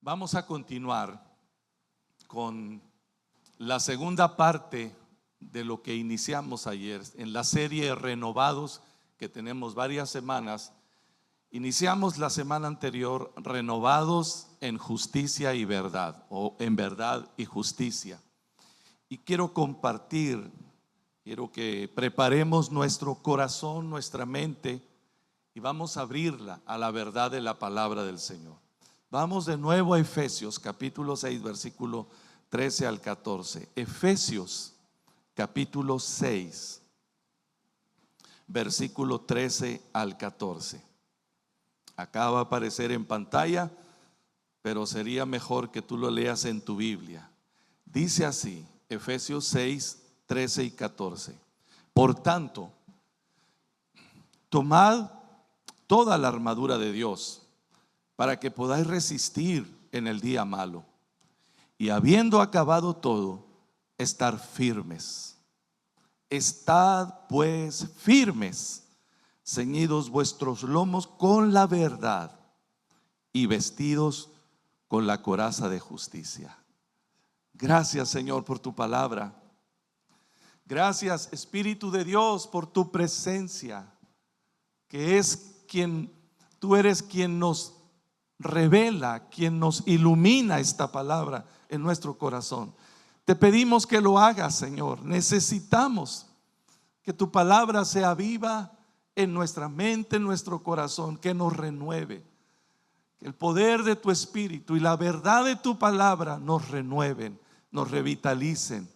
Vamos a continuar con la segunda parte de lo que iniciamos ayer en la serie Renovados, que tenemos varias semanas. Iniciamos la semana anterior Renovados en justicia y verdad, o en verdad y justicia. Y quiero compartir, quiero que preparemos nuestro corazón, nuestra mente, y vamos a abrirla a la verdad de la palabra del Señor. Vamos de nuevo a Efesios capítulo 6 versículo 13 al 14. Efesios capítulo 6 versículo 13 al 14. Acá va a aparecer en pantalla, pero sería mejor que tú lo leas en tu Biblia. Dice así, Efesios 6, 13 y 14. Por tanto, tomad toda la armadura de Dios, para que podáis resistir en el día malo, y habiendo acabado todo, estar firmes. Estad pues firmes, ceñidos vuestros lomos con la verdad, y vestidos con la coraza de justicia. Gracias, Señor, por tu palabra. Gracias, Espíritu de Dios, por tu presencia, que es quien tú eres, quien nos revela, quien nos ilumina esta palabra en nuestro corazón. Te pedimos que lo hagas, Señor. Necesitamos que tu palabra sea viva en nuestra mente, en nuestro corazón, que nos renueve. Que el poder de tu Espíritu y la verdad de tu palabra nos renueven, nos revitalicen,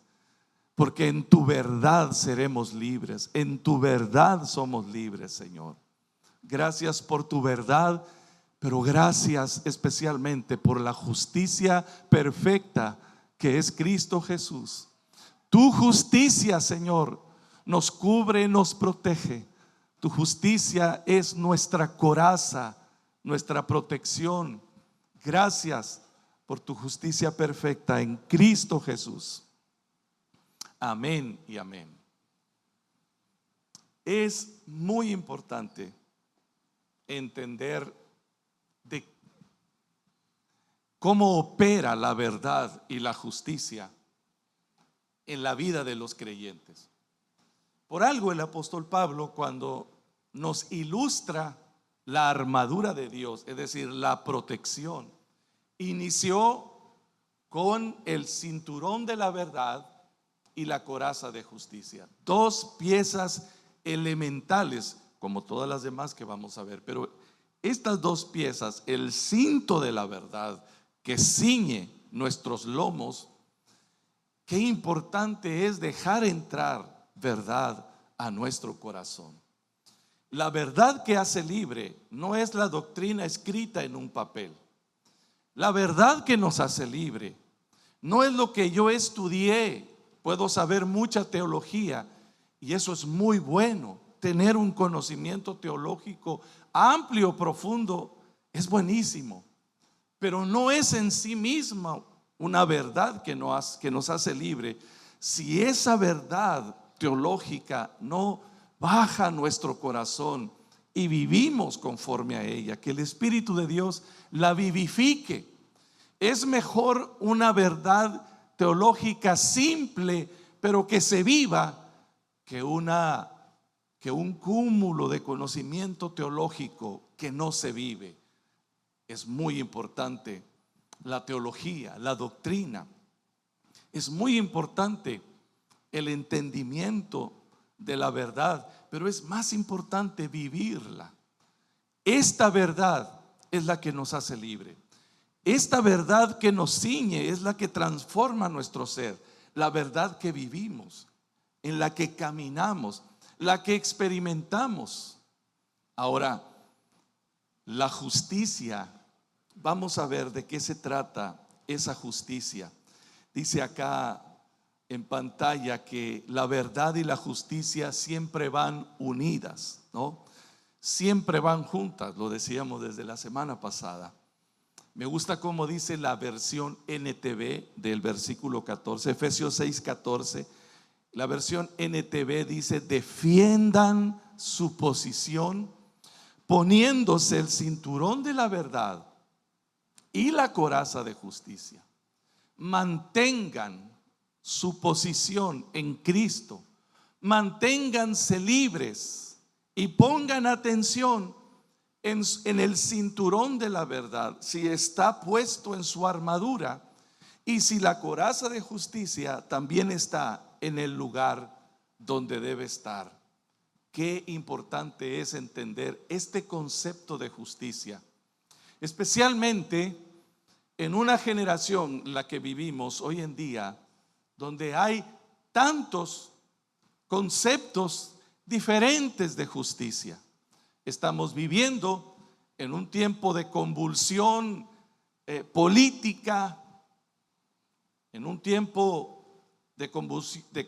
porque en tu verdad seremos libres. En tu verdad somos libres, Señor. Gracias por tu verdad, pero gracias especialmente por la justicia perfecta que es Cristo Jesús. Tu justicia, Señor, nos cubre, nos protege. Tu justicia es nuestra coraza, nuestra protección. Gracias por tu justicia perfecta en Cristo Jesús. Amén y amén. Es muy importante entender de cómo opera la verdad y la justicia en la vida de los creyentes. Por algo el apóstol Pablo, cuando nos ilustra la armadura de Dios, es decir, la protección, inició con el cinturón de la verdad y la coraza de justicia. Dos piezas elementales, como todas las demás que vamos a ver, pero estas dos piezas, el cinto de la verdad que ciñe nuestros lomos, qué importante es dejar entrar verdad a nuestro corazón. La verdad que hace libre no es la doctrina escrita en un papel. La verdad que nos hace libre no es lo que yo estudié. Puedo saber mucha teología y eso es muy bueno. Tener un conocimiento teológico amplio, profundo, es buenísimo, pero no es en sí misma una verdad que nos hace libre si esa verdad teológica no baja a nuestro corazón y vivimos conforme a ella, que el Espíritu de Dios la vivifique. Es mejor una verdad teológica simple, pero que se viva, que un cúmulo de conocimiento teológico que no se vive. Es muy importante la teología, la doctrina. Es muy importante el entendimiento de la verdad, pero es más importante vivirla. Esta verdad es la que nos hace libre. Esta verdad que nos ciñe es la que transforma nuestro ser. La verdad que vivimos, en la que caminamos, la que experimentamos. Ahora, la justicia, vamos a ver de qué se trata esa justicia. Dice acá en pantalla que la verdad y la justicia siempre van unidas, ¿no? Siempre van juntas, lo decíamos desde la semana pasada. Me gusta cómo dice la versión NTV del versículo 14, Efesios 6, 14. La versión NTV dice: defiendan su posición poniéndose el cinturón de la verdad y la coraza de justicia. Mantengan su posición en Cristo, manténganse libres y pongan atención en el cinturón de la verdad, si está puesto en su armadura, y si la coraza de justicia también está en el lugar donde debe estar. Qué importante es entender este concepto de justicia, especialmente en una generación, la que vivimos hoy en día, donde hay tantos conceptos diferentes de justicia. Estamos viviendo en un tiempo de convulsión política, en un tiempo de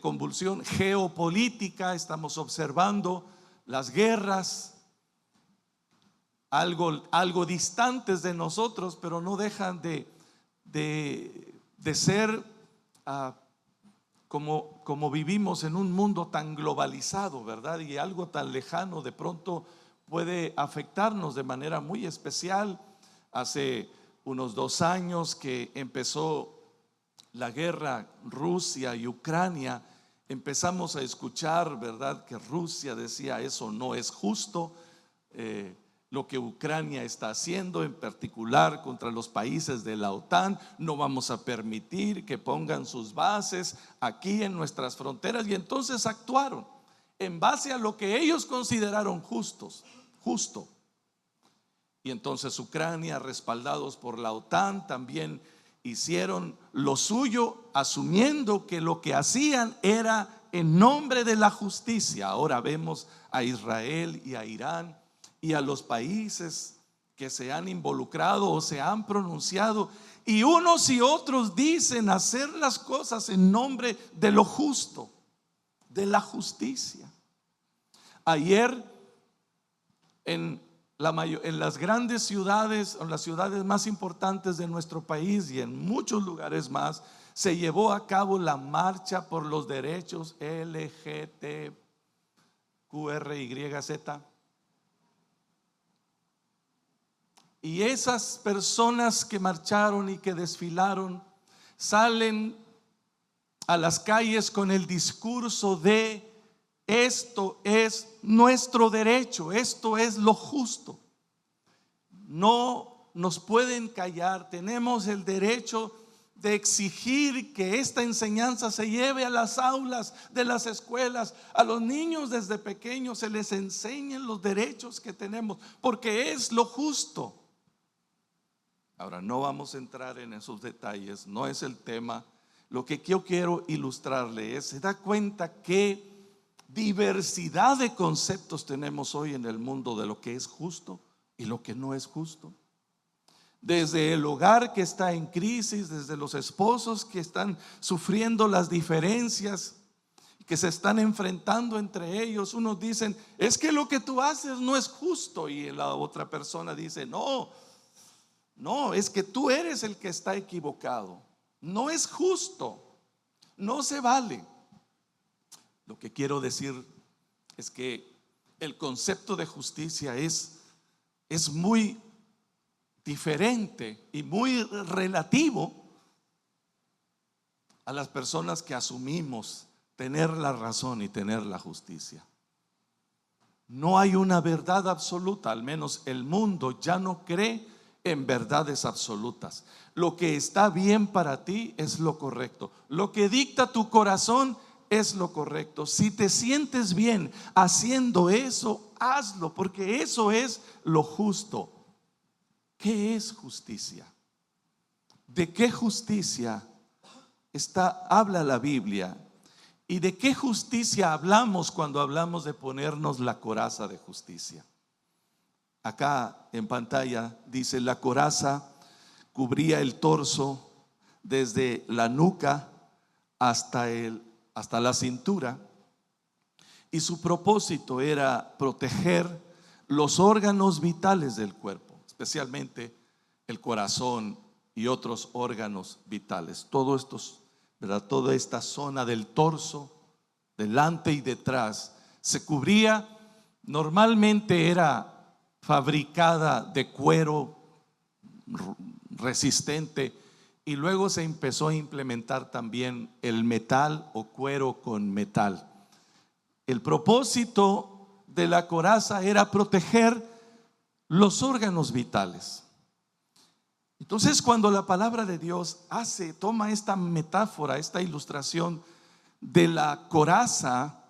convulsión geopolítica. Estamos observando las guerras, algo distantes de nosotros, pero no dejan de ser como vivimos en un mundo tan globalizado, ¿verdad? Y algo tan lejano de pronto puede afectarnos de manera muy especial. Hace unos 2 años que empezó la guerra Rusia y Ucrania, empezamos a escuchar, ¿verdad?, que Rusia decía: eso no es justo, lo que Ucrania está haciendo, en particular contra los países de la OTAN. No vamos a permitir que pongan sus bases aquí en nuestras fronteras. Y entonces actuaron en base a lo que ellos consideraron justo. Y entonces Ucrania, respaldados por la OTAN, también hicieron lo suyo, asumiendo que lo que hacían era en nombre de la justicia. Ahora vemos a Israel y a Irán y a los países que se han involucrado o se han pronunciado, y unos y otros dicen hacer las cosas en nombre de lo justo, de la justicia. Ayer en las grandes ciudades, en las ciudades más importantes de nuestro país y en muchos lugares más, se llevó a cabo la marcha por los derechos LGTQRYZ. Y esas personas que marcharon y que desfilaron salen a las calles con el discurso de: esto es nuestro derecho, esto es lo justo. No nos pueden callar, tenemos el derecho de exigir que esta enseñanza se lleve a las aulas de las escuelas. A los niños desde pequeños se les enseñen los derechos que tenemos, porque es lo justo. Ahora, no vamos a entrar en esos detalles, no es el tema. Lo que yo quiero ilustrarle es: ¿se da cuenta qué diversidad de conceptos tenemos hoy en el mundo de lo que es justo y lo que no es justo? Desde el hogar que está en crisis, desde los esposos que están sufriendo las diferencias, que se están enfrentando entre ellos. Unos dicen: es que lo que tú haces no es justo, y la otra persona dice: no, es que tú eres el que está equivocado, no es justo, no se vale. Lo que quiero decir es que el concepto de justicia es muy diferente y muy relativo a las personas que asumimos tener la razón y tener la justicia. No hay una verdad absoluta, al menos el mundo ya no cree en verdades absolutas. Lo que está bien para ti es lo correcto, lo que dicta tu corazón es lo correcto. Si te sientes bien haciendo eso, hazlo, porque eso es lo justo. ¿Qué es justicia? ¿De qué justicia habla la Biblia? ¿Y de qué justicia hablamos cuando hablamos de ponernos la coraza de justicia? Acá en pantalla dice: la coraza cubría el torso desde la nuca hasta la cintura, y su propósito era proteger los órganos vitales del cuerpo, especialmente el corazón y otros órganos vitales. Toda esta zona del torso, delante y detrás, se cubría. Normalmente era fabricada de cuero resistente, y luego se empezó a implementar también el metal o cuero con metal. El propósito de la coraza era proteger los órganos vitales. Entonces, cuando la palabra de Dios toma esta metáfora, esta ilustración de la coraza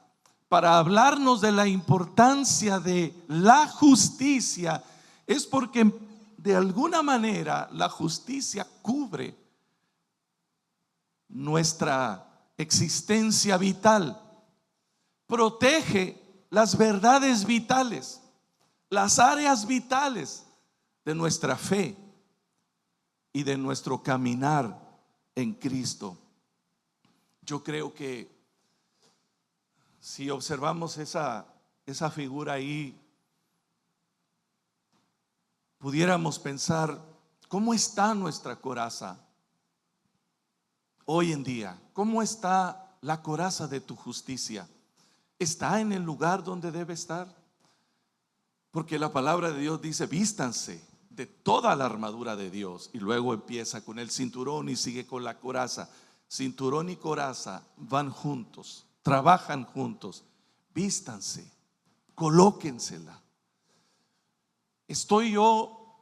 para hablarnos de la importancia de la justicia, es porque de alguna manera la justicia cubre nuestra existencia vital, protege las verdades vitales, las áreas vitales de nuestra fe y de nuestro caminar en Cristo. Yo creo que si observamos esa figura ahí, pudiéramos pensar, ¿cómo está nuestra coraza hoy en día? ¿Cómo está la coraza de tu justicia? ¿Está en el lugar donde debe estar? Porque la palabra de Dios dice: vístanse de toda la armadura de Dios, y luego empieza con el cinturón y sigue con la coraza. Cinturón y coraza van juntos, trabajan juntos. Vístanse, colóquensela. Estoy yo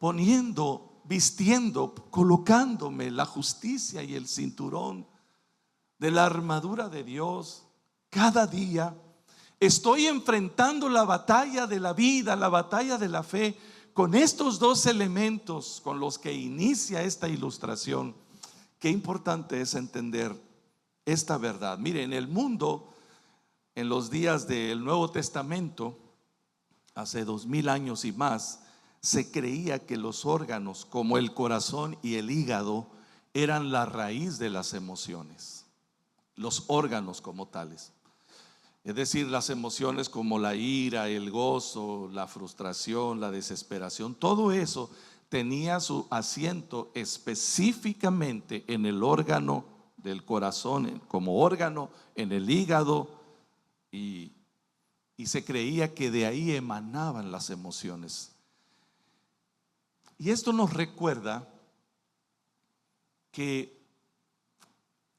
vistiendo, colocándome la justicia y el cinturón de la armadura de Dios cada día. Estoy enfrentando la batalla de la vida, la batalla de la fe, con estos dos elementos con los que inicia esta ilustración. Qué importante es entender esta verdad. Mire, en el mundo, en los días del Nuevo Testamento, hace 2000 años y más, se creía que los órganos como el corazón y el hígado eran la raíz de las emociones, los órganos como tales. Es decir, las emociones como la ira, el gozo, la frustración, la desesperación, todo eso tenía su asiento específicamente en el órgano del corazón, como órgano en el hígado, y se creía que de ahí emanaban las emociones. Y esto nos recuerda que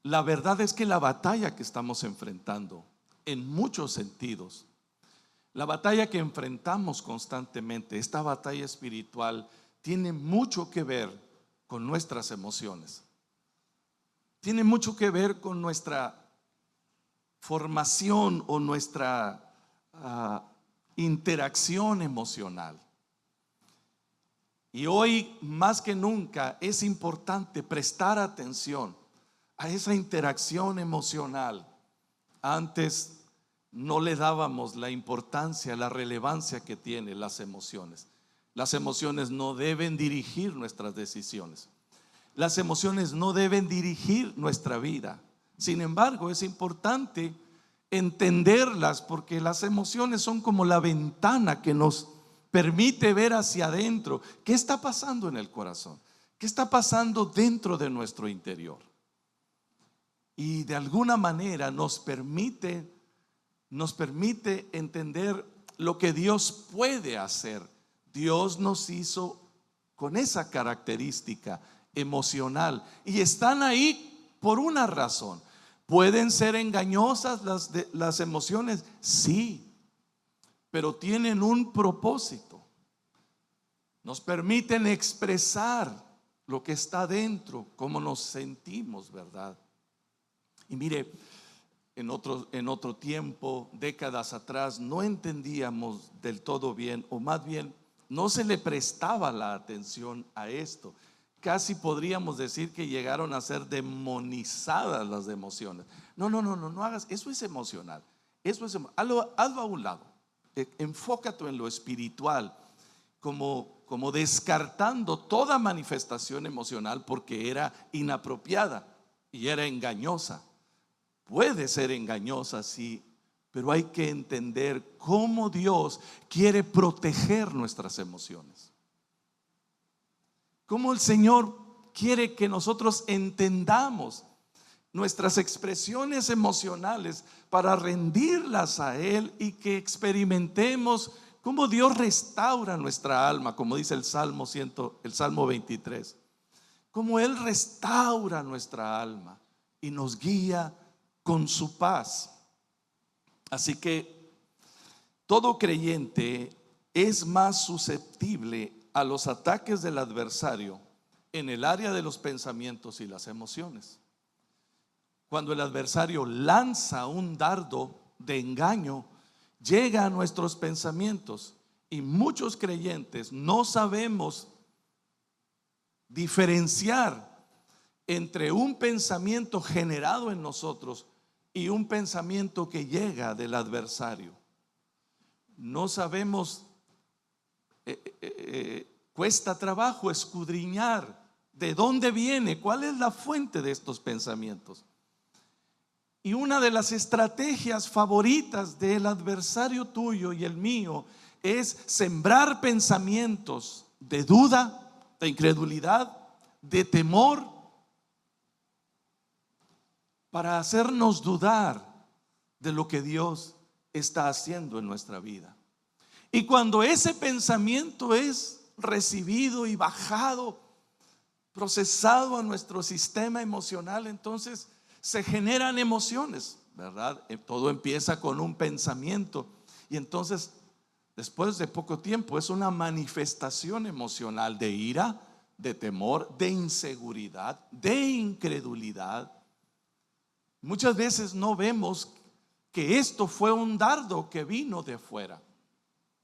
la verdad es que la batalla que estamos enfrentando, en muchos sentidos, la batalla que enfrentamos constantemente, esta batalla espiritual, tiene mucho que ver con nuestras emociones. Tiene mucho que ver con nuestra formación o nuestra interacción emocional. Y hoy más que nunca es importante prestar atención a esa interacción emocional. Antes no le dábamos la importancia, la relevancia que tienen las emociones. Las emociones no deben dirigir nuestras decisiones. Las emociones no deben dirigir nuestra vida. Sin embargo, es importante entenderlas, porque las emociones son como la ventana que nos permite ver hacia adentro. ¿Qué está pasando en el corazón? ¿Qué está pasando dentro de nuestro interior? Y de alguna manera nos permite entender lo que Dios puede hacer. Dios nos hizo con esa característica emocional y están ahí por una razón. ¿Pueden ser engañosas las emociones? Sí, pero tienen un propósito. Nos permiten expresar lo que está dentro, cómo nos sentimos, ¿verdad? Y mire, en otro tiempo, décadas atrás, no entendíamos del todo bien, o más bien no se le prestaba la atención a esto. Casi podríamos decir que llegaron a ser demonizadas las emociones. No hagas, eso es emocional. Hazlo a un lado. Enfócate en lo espiritual, como descartando toda manifestación emocional, porque era inapropiada y era engañosa. Puede ser engañosa, sí, pero hay que entender cómo Dios quiere proteger nuestras emociones. Cómo el Señor quiere que nosotros entendamos nuestras expresiones emocionales para rendirlas a Él, y que experimentemos cómo Dios restaura nuestra alma, como dice el Salmo 23. cómo Él restaura nuestra alma y nos guía con su paz. Así que todo creyente es más susceptible a los ataques del adversario en el área de los pensamientos y las emociones. Cuando el adversario lanza un dardo de engaño, llega a nuestros pensamientos, y muchos creyentes no sabemos diferenciar entre un pensamiento generado en nosotros y un pensamiento que llega del adversario. No sabemos, cuesta trabajo escudriñar de dónde viene, cuál es la fuente de estos pensamientos. Y una de las estrategias favoritas del adversario tuyo y el mío es sembrar pensamientos de duda, de incredulidad, de temor, para hacernos dudar de lo que Dios está haciendo en nuestra vida. Y cuando ese pensamiento es recibido y bajado, procesado a nuestro sistema emocional, entonces se generan emociones, ¿verdad? Todo empieza con un pensamiento, y entonces después de poco tiempo es una manifestación emocional de ira, de temor, de inseguridad, de incredulidad. Muchas veces no vemos que esto fue un dardo que vino de afuera.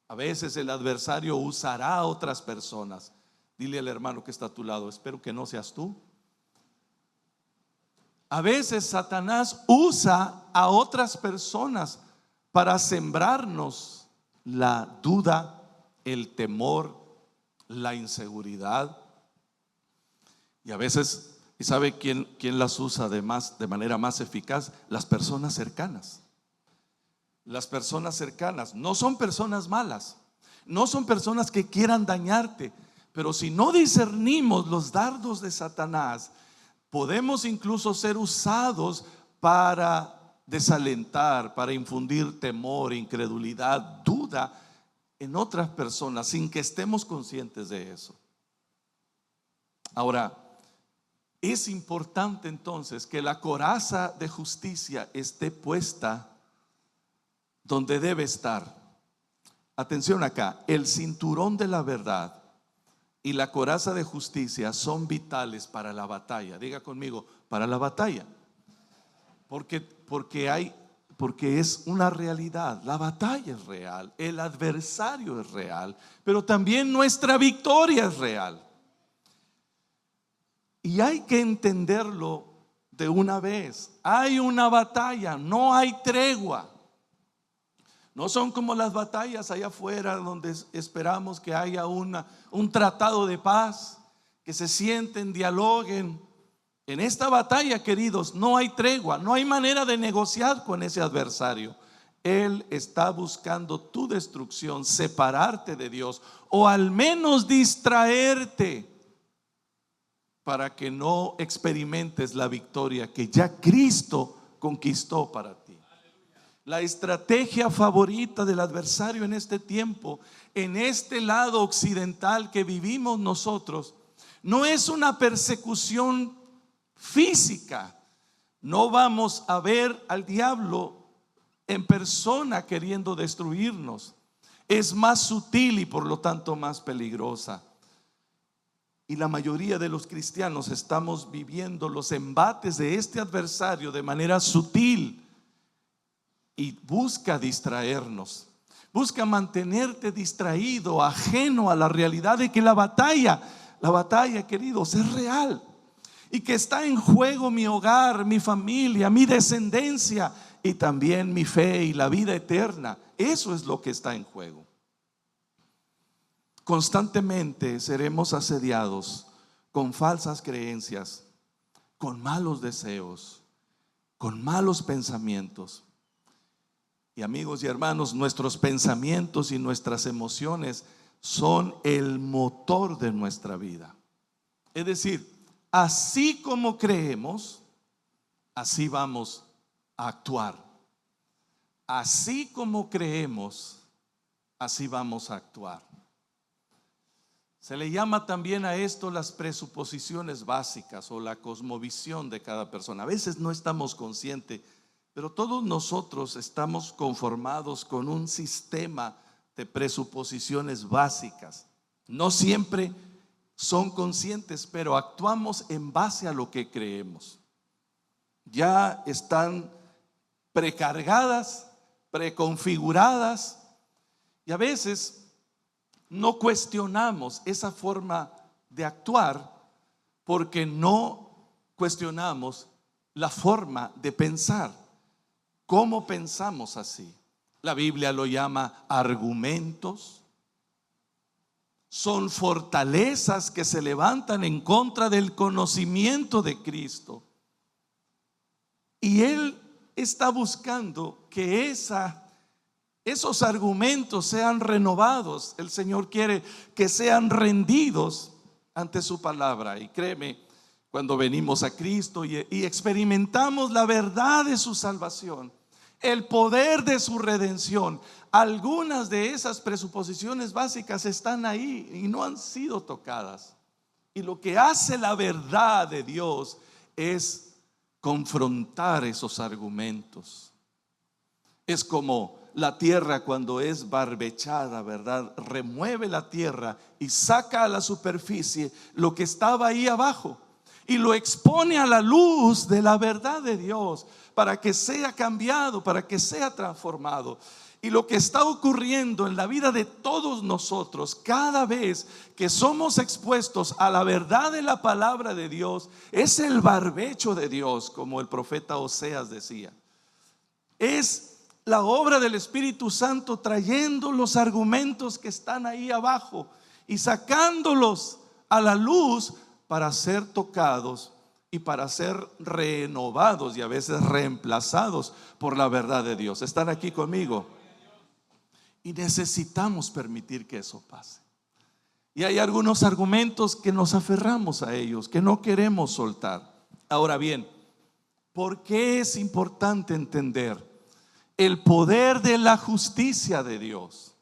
A veces el adversario usará a otras personas. Dile al hermano que está a tu lado: espero que no seas tú. A veces Satanás usa a otras personas para sembrarnos la duda, el temor, la inseguridad. Y a veces, ¿y sabe quién las usa de manera más eficaz? Las personas cercanas. Las personas cercanas no son personas malas, no son personas que quieran dañarte, pero si no discernimos los dardos de Satanás, podemos incluso ser usados para desalentar, para infundir temor, incredulidad, duda en otras personas sin que estemos conscientes de eso. Ahora, es importante entonces que la coraza de justicia esté puesta donde debe estar. Atención acá, el cinturón de la verdad y la coraza de justicia son vitales para la batalla. Diga conmigo, para la batalla. Porque es una realidad. La batalla es real, el adversario es real, pero también nuestra victoria es real. Y hay que entenderlo de una vez. Hay una batalla, no hay tregua. No son como las batallas allá afuera donde esperamos que haya un tratado de paz, que se sienten, dialoguen. En esta batalla, queridos, no hay tregua, no hay manera de negociar con ese adversario. Él está buscando tu destrucción, separarte de Dios, o al menos distraerte, para que no experimentes la victoria que ya Cristo conquistó para ti. La estrategia favorita del adversario en este tiempo, en este lado occidental que vivimos nosotros, no es una persecución física. No vamos a ver al diablo en persona queriendo destruirnos. Es más sutil y por lo tanto más peligrosa. Y la mayoría de los cristianos estamos viviendo los embates de este adversario de manera sutil, y busca distraernos, busca mantenerte distraído, ajeno a la realidad de que la batalla, queridos, es real, y que está en juego mi hogar, mi familia, mi descendencia y también mi fe y la vida eterna. Eso es lo que está en juego. Constantemente seremos asediados con falsas creencias, con malos deseos, con malos pensamientos. Y amigos y hermanos, nuestros pensamientos y nuestras emociones son el motor de nuestra vida. Es decir, así como creemos, así vamos a actuar. Así como creemos, así vamos a actuar. Se le llama también a esto las presuposiciones básicas o la cosmovisión de cada persona. A veces no estamos conscientes, pero todos nosotros estamos conformados con un sistema de presuposiciones básicas. No siempre son conscientes, pero actuamos en base a lo que creemos. Ya están precargadas, preconfiguradas, y a veces no cuestionamos esa forma de actuar porque no cuestionamos la forma de pensar. ¿Cómo pensamos así? La Biblia lo llama argumentos. Son fortalezas que se levantan en contra del conocimiento de Cristo. Y Él está buscando que esos argumentos sean renovados. El Señor quiere que sean rendidos ante su palabra. Y créeme, cuando venimos a Cristo y experimentamos la verdad de su salvación, el poder de su redención, algunas de esas presuposiciones básicas están ahí y no han sido tocadas. Y lo que hace la verdad de Dios es confrontar esos argumentos. Es como la tierra cuando es barbechada, ¿verdad? Remueve la tierra y saca a la superficie lo que estaba ahí abajo y lo expone a la luz de la verdad de Dios para que sea cambiado, para que sea transformado. Y lo que está ocurriendo en la vida de todos nosotros, cada vez que somos expuestos a la verdad de la palabra de Dios, es el barbecho de Dios, como el profeta Oseas decía. Es la obra del Espíritu Santo trayendo los argumentos que están ahí abajo y sacándolos a la luz para ser tocados y para ser renovados y a veces reemplazados por la verdad de Dios. ¿Están aquí conmigo? Y necesitamos permitir que eso pase. Y hay algunos argumentos que nos aferramos a ellos, que no queremos soltar. Ahora bien, ¿por qué es importante entender el poder de la justicia de Dios?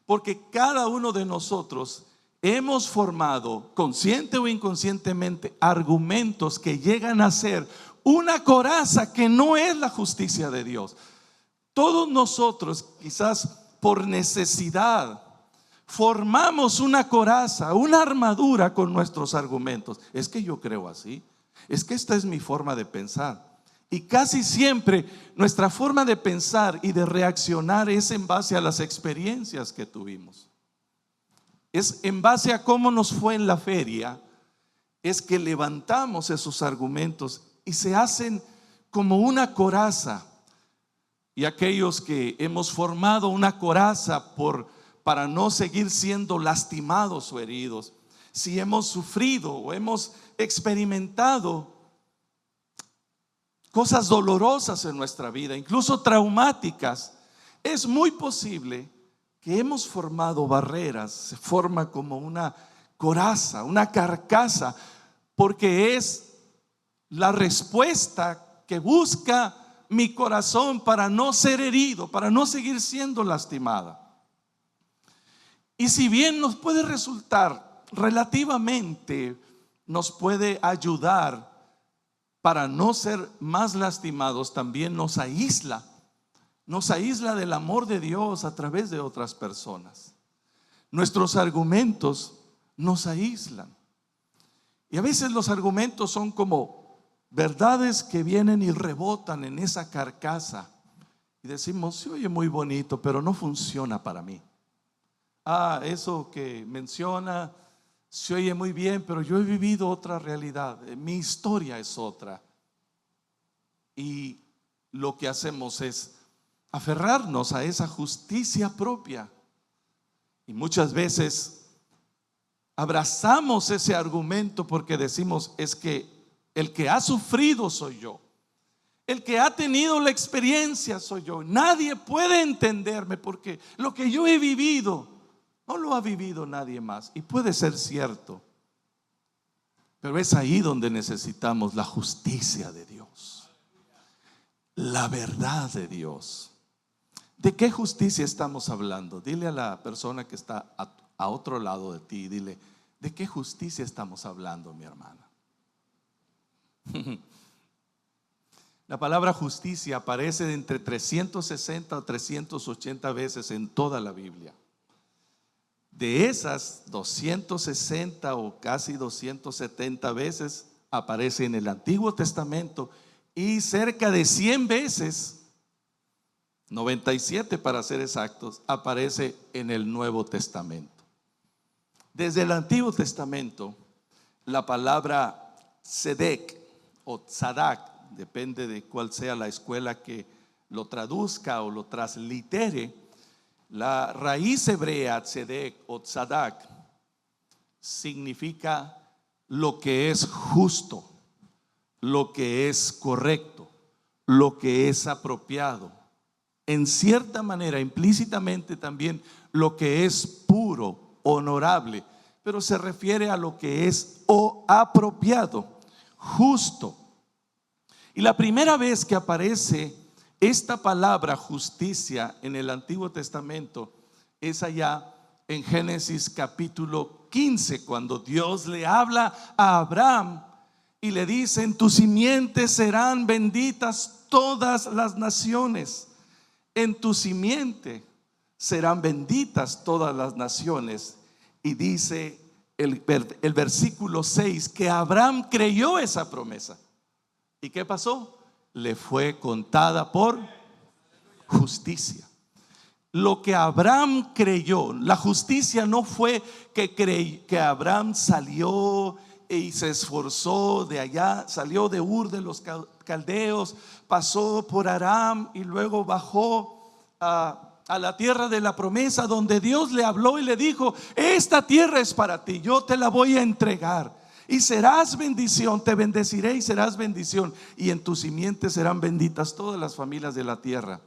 Porque cada uno de nosotros hemos formado, consciente o inconscientemente, argumentos que llegan a ser una coraza que no es la justicia de Dios. Todos nosotros, quizás por necesidad, formamos una coraza, una armadura con nuestros argumentos. Es que yo creo así, es que esta es mi forma de pensar. Y casi siempre nuestra forma de pensar y de reaccionar es en base a las experiencias que tuvimos. Es en base a cómo nos fue en la feria, es que levantamos esos argumentos y se hacen como una coraza. Y aquellos que hemos formado una coraza para no seguir siendo lastimados o heridos, si hemos sufrido o hemos experimentado cosas dolorosas en nuestra vida, incluso traumáticas, es muy posible que hemos formado barreras. Se forma como una coraza, una carcasa, porque es la respuesta que busca mi corazón para no ser herido, para no seguir siendo lastimada. Y si bien nos puede resultar relativamente, nos puede ayudar para no ser más lastimados, también nos aísla del amor de Dios a través de otras personas. Nuestros argumentos nos aíslan. Y a veces los argumentos son como verdades que vienen y rebotan en esa carcasa. Y decimos, se oye muy bonito, pero no funciona para mí. Eso que menciona se oye muy bien, pero yo he vivido otra realidad. Mi historia es otra. Y lo que hacemos es aferrarnos a esa justicia propia. Y muchas veces abrazamos ese argumento porque decimos, es que el que ha sufrido soy yo, el que ha tenido la experiencia soy yo. Nadie puede entenderme porque lo que yo he vivido no lo ha vivido nadie más. Y puede ser cierto, pero es ahí donde necesitamos la justicia de Dios, la verdad de Dios. ¿De qué justicia estamos hablando? Dile a la persona que está a otro lado de ti, dile, ¿De qué justicia estamos hablando, mi hermana? La palabra justicia aparece entre 360 o 380 veces en toda la Biblia. De esas 260 o casi 270 veces aparece en el Antiguo Testamento, y cerca de 100 veces, 97 para ser exactos, aparece en el Nuevo Testamento. Desde el Antiguo Testamento, la palabra tzedek o tzadak, depende de cuál sea la escuela que lo traduzca o lo translitere, la raíz hebrea tzedek o tzadak significa lo que es justo, lo que es correcto, lo que es apropiado. En cierta manera, implícitamente también lo que es puro, honorable, pero se refiere a lo que es apropiado, justo. Y la primera vez que aparece esta palabra justicia en el Antiguo Testamento es allá en Génesis capítulo 15, cuando Dios le habla a Abraham y le dice: en tu simiente serán benditas todas las naciones. En tu simiente serán benditas todas las naciones. Y dice el versículo 6 que Abraham creyó esa promesa. ¿Y qué pasó? Le fue contada por justicia. Lo que Abraham creyó, la justicia no fue que Abraham salió y se esforzó de allá, salió de Ur de los caldeos, pasó por Aram y luego bajó a la tierra de la promesa, donde Dios le habló y le dijo: esta tierra es para ti, yo te la voy a entregar y serás bendición, te bendeciré y serás bendición, y en tu simiente serán benditas todas las familias de la tierra.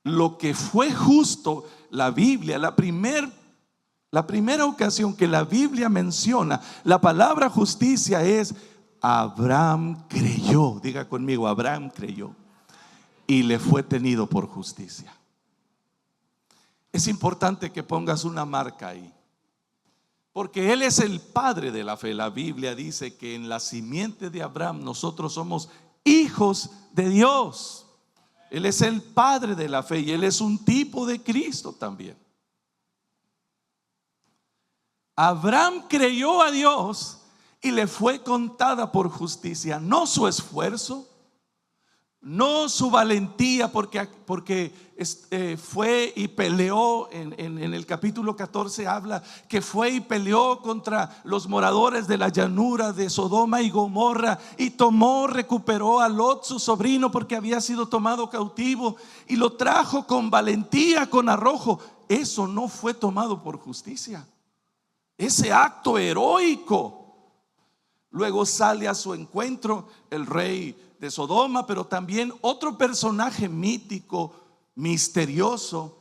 Lo que fue justo, la Biblia, la primera ocasión que la Biblia menciona la palabra justicia es: Abraham creyó. Diga conmigo: Abraham creyó y le fue tenido por justicia. Es importante que pongas una marca ahí, porque él es el padre de la fe. La Biblia dice que en la simiente de Abraham nosotros somos hijos de Dios. Él es el padre de la fe y él es un tipo de Cristo también. Abraham creyó a Dios y le fue contada por justicia, no su esfuerzo, no su valentía, porque fue y peleó. En el capítulo 14 habla que fue y peleó contra los moradores de la llanura de Sodoma y Gomorra, y recuperó a Lot, su sobrino, porque había sido tomado cautivo, y lo trajo con valentía, con arrojo. Eso no fue tomado por justicia, ese acto heroico. Luego sale a su encuentro el rey de Sodoma, pero también otro personaje mítico, misterioso,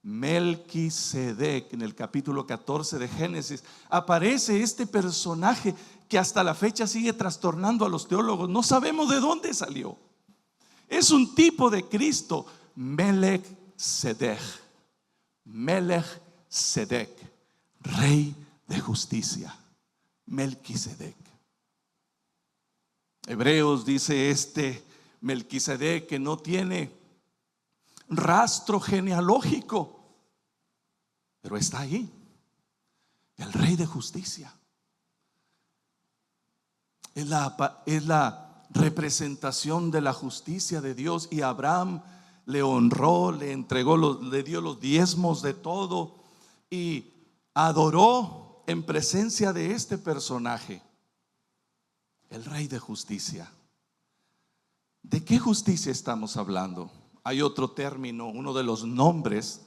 Melquisedec. En el capítulo 14 de Génesis aparece este personaje que hasta la fecha sigue trastornando a los teólogos. No sabemos de dónde salió. Es un tipo de Cristo, Melquisedec, rey de justicia, Melquisedec. Hebreos dice Melquisedec que no tiene rastro genealógico, pero está ahí, el rey de justicia. Es la representación de la justicia de Dios, y Abraham le honró, le entregó, le dio los diezmos de todo y adoró en presencia de este personaje, el rey de justicia. ¿De qué justicia estamos hablando? Hay otro término, uno de los nombres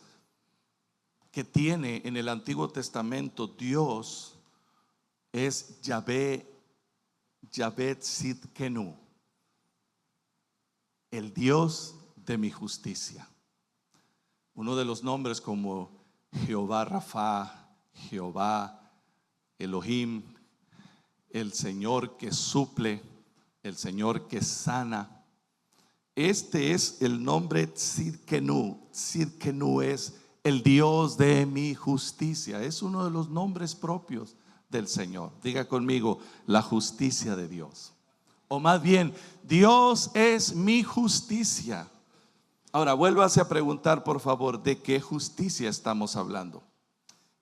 que tiene en el Antiguo Testamento Dios es Yahvé Tzidkenu, el Dios de mi justicia. Uno de los nombres como Jehová Rafa, Jehová Elohim, el Señor que suple, el Señor que sana. Este es el nombre Tzidkenu. Tzidkenu es el Dios de mi justicia. Es uno de los nombres propios del Señor. Diga conmigo, la justicia de Dios. O más bien, Dios es mi justicia. Ahora, vuélvase a preguntar, por favor, ¿de qué justicia estamos hablando?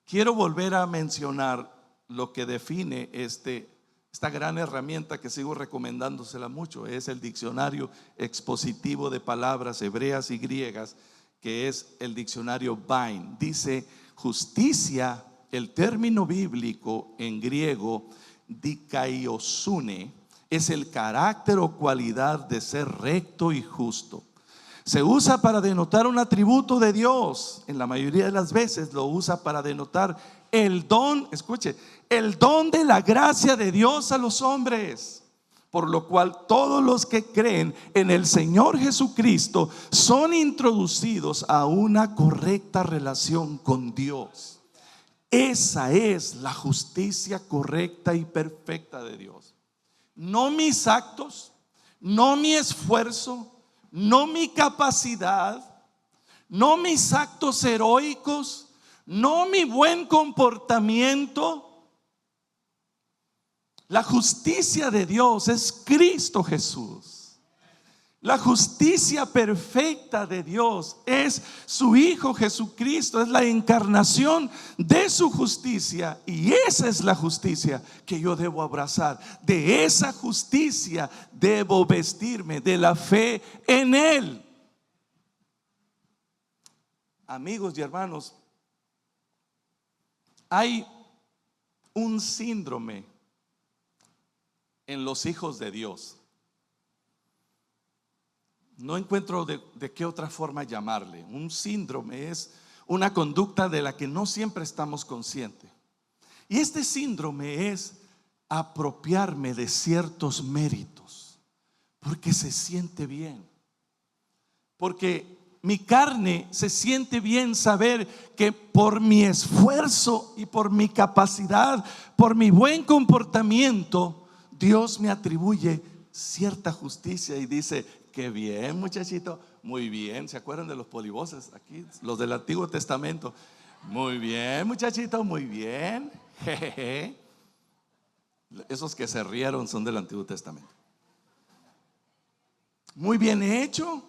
Quiero volver a mencionar lo que define esta gran herramienta que sigo recomendándosela mucho. Es el diccionario expositivo de palabras hebreas y griegas, que es el diccionario Vine. Dice justicia, el término bíblico en griego dikaiosune, es el carácter o cualidad de ser recto y justo. Se usa para denotar un atributo de Dios. En la mayoría de las veces lo usa para denotar el don, escuche, el don de la gracia de Dios a los hombres. Por lo cual todos los que creen en el Señor Jesucristo son introducidos a una correcta relación con Dios. Esa es la justicia correcta y perfecta de Dios. No mis actos, no mi esfuerzo, no mi capacidad, no mis actos heroicos, no mi buen comportamiento. La justicia de Dios es Cristo Jesús. La justicia perfecta de Dios es su Hijo Jesucristo, es la encarnación de su justicia, y esa es la justicia que yo debo abrazar. De esa justicia debo vestirme, de la fe en Él. Amigos y hermanos, hay un síndrome en los hijos de Dios. No encuentro de qué otra forma llamarle. Un síndrome es una conducta de la que no siempre estamos conscientes. Y este síndrome es apropiarme de ciertos méritos porque se siente bien. Porque mi carne se siente bien saber que por mi esfuerzo y por mi capacidad, por mi buen comportamiento, Dios me atribuye cierta justicia y dice: qué bien, muchachito, muy bien. ¿Se acuerdan de los polivoces aquí, los del Antiguo Testamento? Muy bien, muchachito, muy bien. Jejeje. Esos que se rieron son del Antiguo Testamento. Muy bien hecho.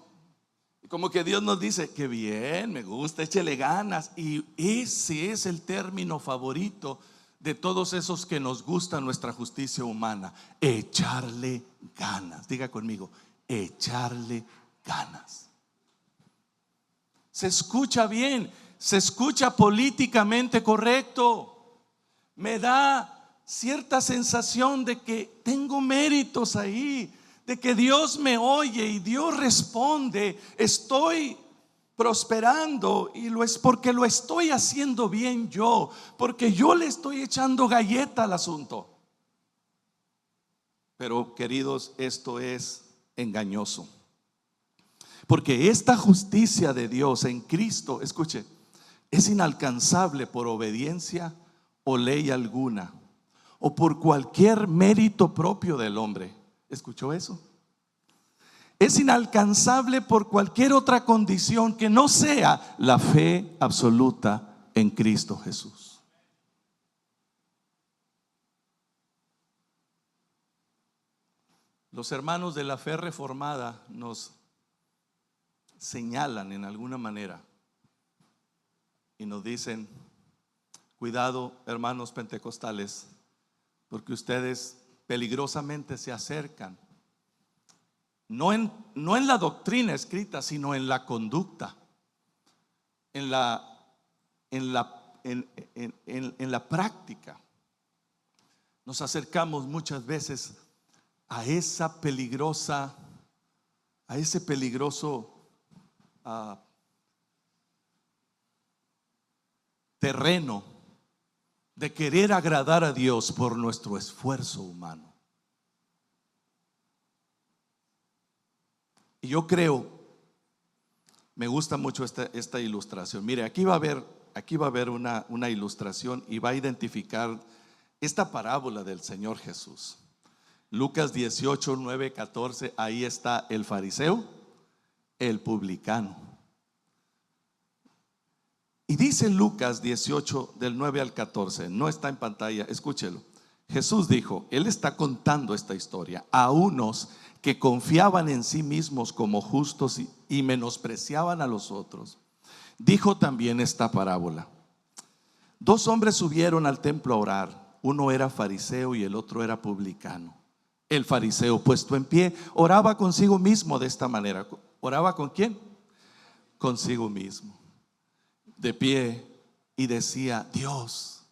Como que Dios nos dice: qué bien, me gusta, échele ganas. Y ese es el término favorito de todos esos que nos gusta nuestra justicia humana: echarle ganas. Diga conmigo: echarle ganas. Se escucha bien, se escucha políticamente correcto. Me da cierta sensación de que tengo méritos ahí, de que Dios me oye y Dios responde. Estoy prosperando y lo es porque lo estoy haciendo bien yo, porque yo le estoy echando galleta al asunto. Pero, queridos, esto es engañoso, porque esta justicia de Dios en Cristo, escuche, es inalcanzable por obediencia o ley alguna, o por cualquier mérito propio del hombre. ¿Escuchó eso? Es inalcanzable por cualquier otra condición que no sea la fe absoluta en Cristo Jesús. Los hermanos de la fe reformada nos señalan en alguna manera y nos dicen: cuidado, hermanos pentecostales, porque ustedes peligrosamente se acercan no en la doctrina escrita, sino en la conducta, en la práctica. Nos acercamos muchas veces a ese peligroso terreno de querer agradar a Dios por nuestro esfuerzo humano. Y yo creo, me gusta mucho esta ilustración. Mire, aquí va a haber una ilustración y va a identificar esta parábola del Señor Jesús. Lucas 18, 9, 14, ahí está el fariseo, el publicano. Y dice Lucas 18 del 9 al 14, no está en pantalla, escúchelo. Jesús dijo, él está contando esta historia a unos que confiaban en sí mismos como justos y menospreciaban a los otros. Dijo también esta parábola: dos hombres subieron al templo a orar, uno era fariseo y el otro era publicano. El fariseo, puesto en pie, oraba consigo mismo de esta manera. ¿Oraba con quién? Consigo mismo, de pie, y decía: Dios,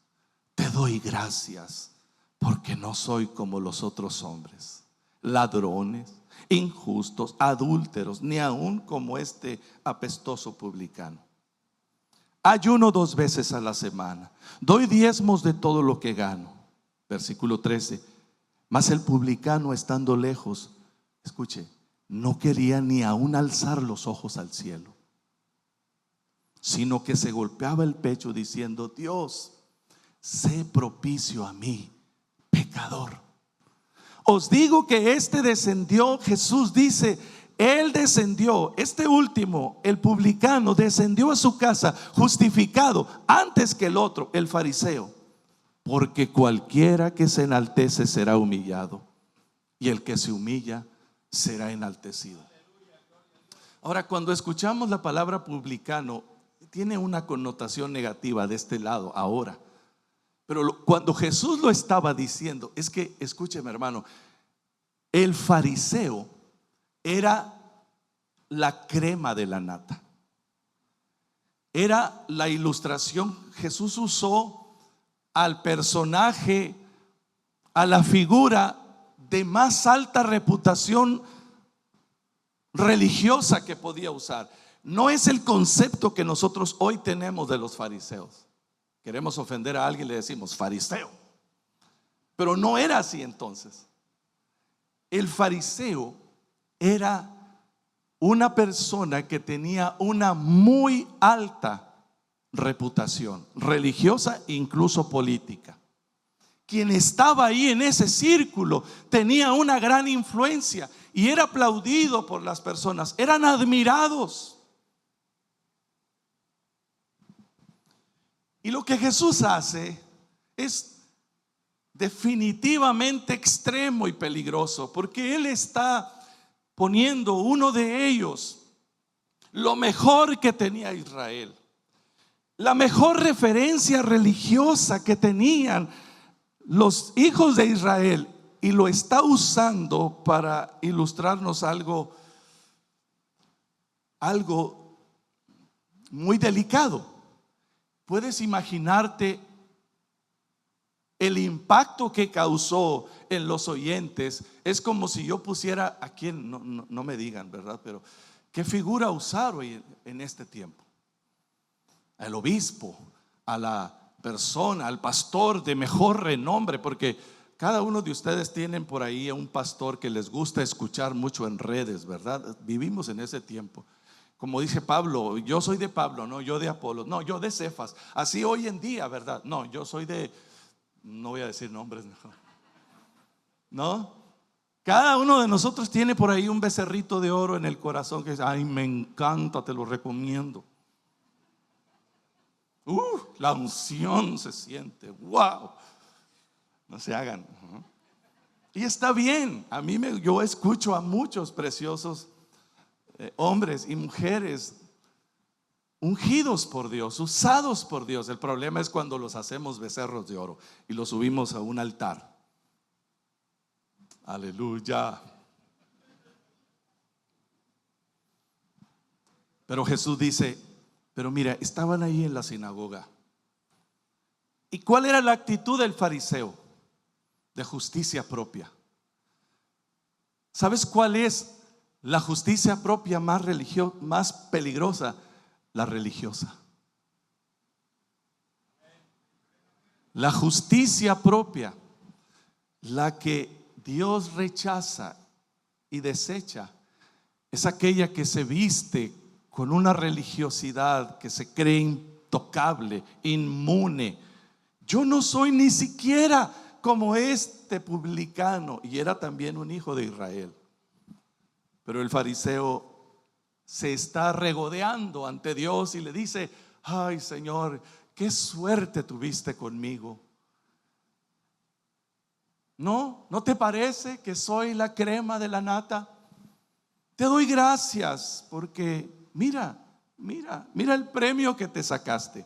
te doy gracias porque no soy como los otros hombres, ladrones, injustos, adúlteros, ni aun como este apestoso publicano. Ayuno 2 veces a la semana, doy diezmos de todo lo que gano. Versículo 13. Mas el publicano, estando lejos, escuche, no quería ni aun alzar los ojos al cielo, sino que se golpeaba el pecho diciendo: Dios, sé propicio a mí, pecador. Os digo que este descendió, Jesús dice, él descendió, este último, el publicano, descendió a su casa justificado antes que el otro, el fariseo. Porque cualquiera que se enaltece será humillado, y el que se humilla será enaltecido. Ahora, cuando escuchamos la palabra publicano, tiene una connotación negativa de este lado ahora. Pero cuando Jesús lo estaba diciendo, es que, escúcheme hermano, el fariseo era la crema de la nata. Era la ilustración. Jesús usó al personaje, a la figura de más alta reputación religiosa que podía usar. No es el concepto que nosotros hoy tenemos de los fariseos. Queremos ofender a alguien, le decimos fariseo, pero no era así entonces. El fariseo era una persona que tenía una muy alta reputación religiosa, incluso política. Quien estaba ahí en ese círculo tenía una gran influencia y era aplaudido por las personas, eran admirados. Y lo que Jesús hace es definitivamente extremo y peligroso, porque Él está poniendo uno de ellos, lo mejor que tenía Israel, la mejor referencia religiosa que tenían los hijos de Israel, y lo está usando para ilustrarnos algo muy delicado. ¿Puedes imaginarte el impacto que causó en los oyentes? Es como si yo pusiera, a quien no me digan, ¿verdad? Pero ¿qué figura usar hoy en este tiempo? Al obispo, a la persona, al pastor de mejor renombre, porque cada uno de ustedes tienen por ahí a un pastor que les gusta escuchar mucho en redes, ¿verdad? Vivimos en ese tiempo. Como dice Pablo, yo soy de Pablo, no, yo de Apolo, no, yo de Cefas. Así hoy en día, ¿verdad? No, yo soy de, no voy a decir nombres mejor. ¿No? Cada uno de nosotros tiene por ahí un becerrito de oro en el corazón que dice: ay, me encanta, te lo recomiendo. La unción se siente, wow. No se hagan. Y está bien. Yo escucho a muchos preciosos hombres y mujeres ungidos por Dios, usados por Dios. El problema es cuando los hacemos becerros de oro y los subimos a un altar. Aleluya. Pero Jesús dice: pero mira, estaban ahí en la sinagoga. ¿Y cuál era la actitud del fariseo? De justicia propia. ¿Sabes cuál es la justicia propia más peligrosa? La religiosa. La justicia propia, la que Dios rechaza y desecha, es aquella que se viste con una religiosidad que se cree intocable, inmune. Yo no soy ni siquiera como este publicano, y era también un hijo de Israel. Pero el fariseo se está regodeando ante Dios y le dice: ay Señor, qué suerte tuviste conmigo. ¿No te parece que soy la crema de la nata? Te doy gracias porque mira el premio que te sacaste.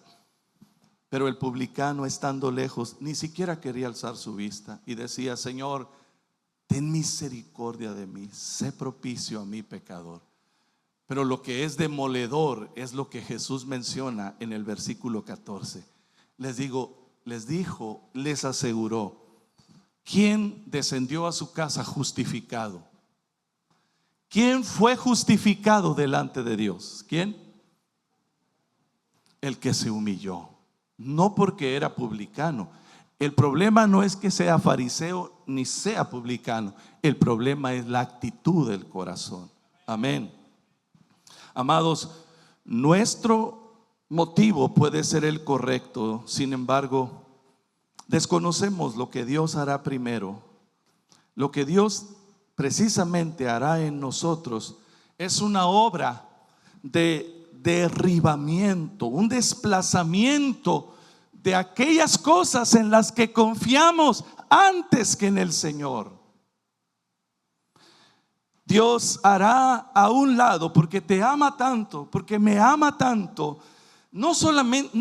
Pero el publicano, estando lejos, ni siquiera quería alzar su vista y decía: Señor, ten misericordia de mí, sé propicio a mi pecador. Pero lo que es demoledor es lo que Jesús menciona en el versículo 14. Les aseguró: ¿quién descendió a su casa justificado? ¿Quién fue justificado delante de Dios? ¿Quién? El que se humilló. No porque era publicano. El problema no es que sea fariseo ni sea publicano. El problema es la actitud del corazón. Amén. Amados, nuestro motivo puede ser el correcto. Sin embargo, desconocemos lo que Dios hará primero. Lo que Dios precisamente hará en nosotros es una obra de derribamiento, un desplazamiento de aquellas cosas en las que confiamos antes que en el Señor. Dios hará a un lado, porque te ama tanto, porque me ama tanto, no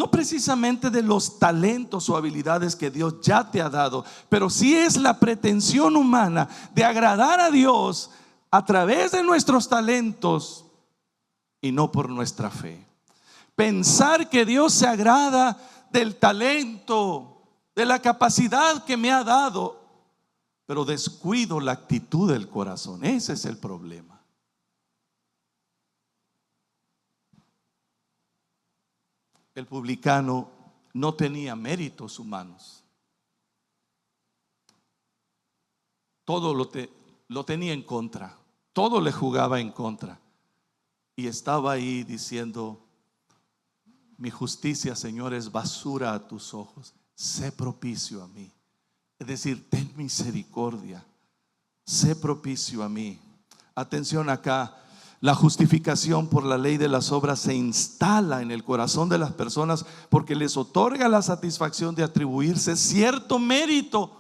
precisamente de los talentos o habilidades que Dios ya te ha dado, pero sí es la pretensión humana de agradar a Dios a través de nuestros talentos y no por nuestra fe. Pensar que Dios se agrada del talento, de la capacidad que me ha dado, pero descuido la actitud del corazón. Ese es el problema. El publicano no tenía méritos humanos. Todo lo tenía en contra. Todo le jugaba en contra. Y estaba ahí diciendo: mi justicia, Señor, es basura a tus ojos. Sé propicio a mí. Es decir, ten misericordia. Sé propicio a mí. Atención acá. La justificación por la ley de las obras se instala en el corazón de las personas porque les otorga la satisfacción de atribuirse cierto mérito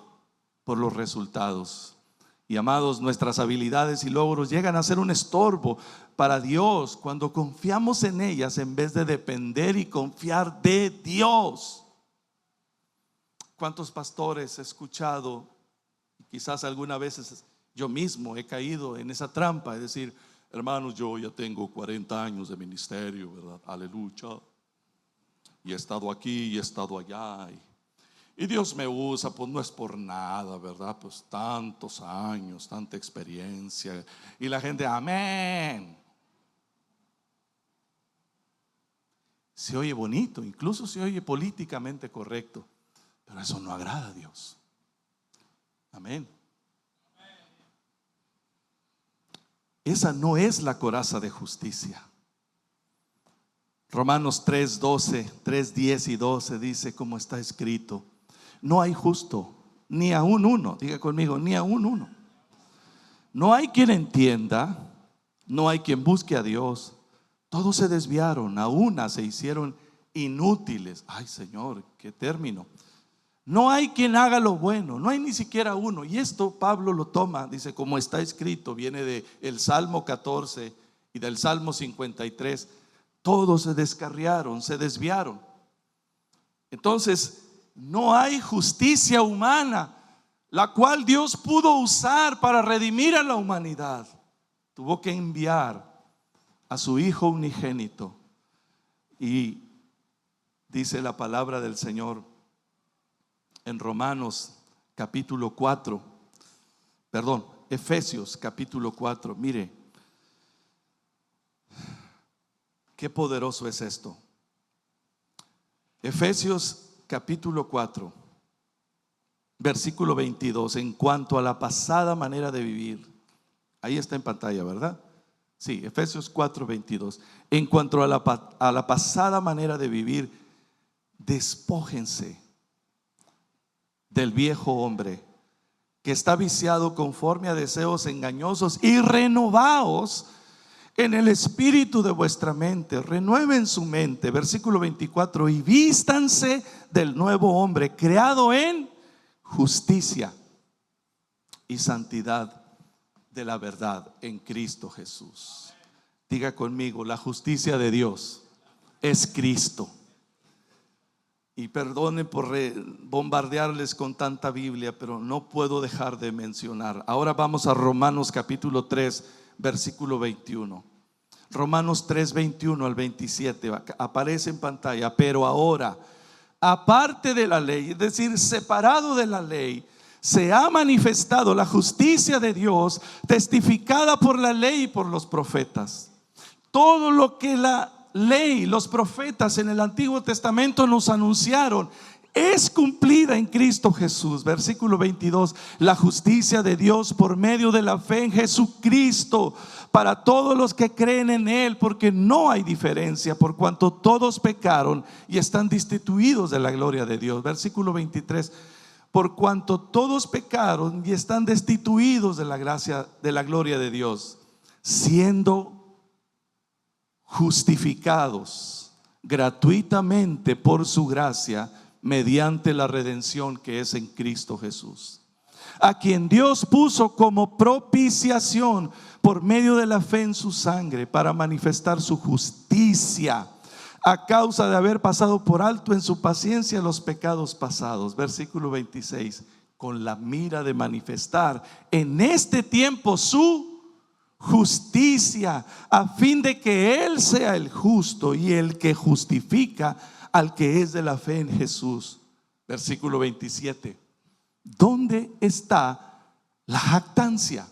por los resultados. Y amados, nuestras habilidades y logros llegan a ser un estorbo para Dios cuando confiamos en ellas en vez de depender y confiar de Dios. ¿Cuántos pastores he escuchado? Quizás algunas veces yo mismo he caído en esa trampa, es decir: hermanos, yo ya tengo 40 años de ministerio, ¿verdad? Aleluya. Y he estado aquí y he estado allá. Y Dios me usa, pues no es por nada, ¿verdad? Pues tantos años, tanta experiencia. Y la gente: amén. Se oye bonito, incluso se oye políticamente correcto, pero eso no agrada a Dios. Amén. Esa no es la coraza de justicia. Romanos 3:12, 3:10 y 12 dice, como está escrito: no hay justo, ni aún uno. Diga conmigo: ni aún uno. No hay quien entienda, no hay quien busque a Dios. Todos se desviaron, a una se hicieron inútiles. Ay, Señor, qué término. No hay quien haga lo bueno, no hay ni siquiera uno. Y esto Pablo lo toma, dice, como está escrito, viene del Salmo 14 y del Salmo 53. Todos se descarriaron, se desviaron. Entonces, no hay justicia humana la cual Dios pudo usar para redimir a la humanidad. Tuvo que enviar a su Hijo unigénito. Y dice la palabra del Señor en Efesios capítulo 4. Mire, qué poderoso es esto. Efesios capítulo 4, versículo 22. En cuanto a la pasada manera de vivir, ahí está en pantalla, ¿verdad? Sí, Efesios 4, 22. En cuanto a la pasada manera de vivir, despójense del viejo hombre que está viciado conforme a deseos engañosos, y renovaos en el espíritu de vuestra mente, renueven su mente, versículo 24, y vístanse del nuevo hombre, creado en justicia y santidad de la verdad en Cristo Jesús. Diga conmigo, la justicia de Dios es Cristo. Y perdone por bombardearles con tanta Biblia, pero no puedo dejar de mencionar. Ahora vamos a Romanos capítulo 3, versículo 21. Romanos 3, 21 al 27 aparece en pantalla. Pero ahora, aparte de la ley, es decir, separado de la ley, se ha manifestado la justicia de Dios, testificada por la ley y por los profetas. Todo lo que la ley, los profetas en el Antiguo Testamento nos anunciaron, es cumplida en Cristo Jesús. Versículo 22, la justicia de Dios por medio de la fe en Jesucristo para todos los que creen en Él, porque no hay diferencia, por cuanto todos pecaron y están destituidos de la gloria de Dios. Versículo 23, por cuanto todos pecaron y están destituidos de la gracia, de la gloria de Dios, siendo justificados gratuitamente por su gracia mediante la redención que es en Cristo Jesús, a quien Dios puso como propiciación por medio de la fe en su sangre, para manifestar su justicia a causa de haber pasado por alto en su paciencia los pecados pasados. Versículo 26, con la mira de manifestar en este tiempo su justicia, a fin de que Él sea el justo y el que justifica al que es de la fe en Jesús. Versículo 27, ¿dónde está la jactancia?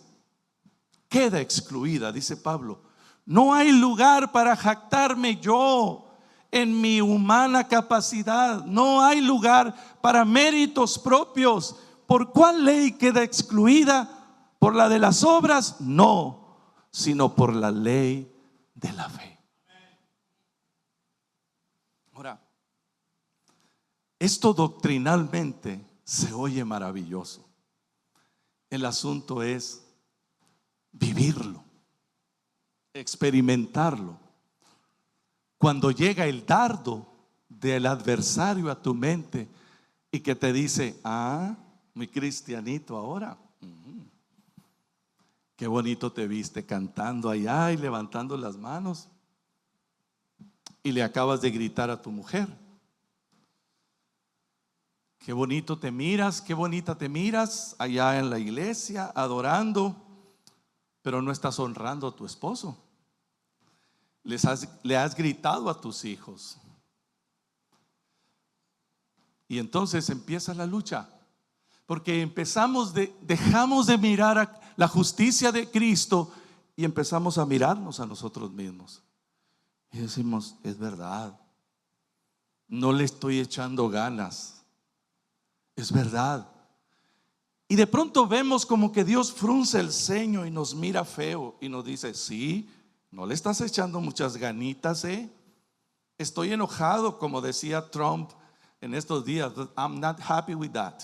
Queda excluida, dice Pablo. No hay lugar para jactarme yo en mi humana capacidad. No hay lugar para méritos propios. ¿Por cuál ley queda excluida? ¿Por la de las obras? No, sino por la ley de la fe. Ahora, esto doctrinalmente se oye maravilloso. El asunto es vivirlo, experimentarlo. Cuando llega el dardo del adversario a tu mente y que te dice: ah, muy cristianito ahora. Qué bonito te viste cantando allá y levantando las manos, y le acabas de gritar a tu mujer. Qué bonito te miras, qué bonita te miras allá en la iglesia adorando, pero no estás honrando a tu esposo. Le has gritado a tus hijos. Y entonces empieza la lucha, porque dejamos de mirar la justicia de Cristo y empezamos a mirarnos a nosotros mismos. Y decimos: es verdad, no le estoy echando ganas, es verdad. Y de pronto vemos como que Dios frunce el ceño y nos mira feo y nos dice: sí, no le estás echando muchas ganitas, estoy enojado, como decía Trump en estos días. I'm not happy with that.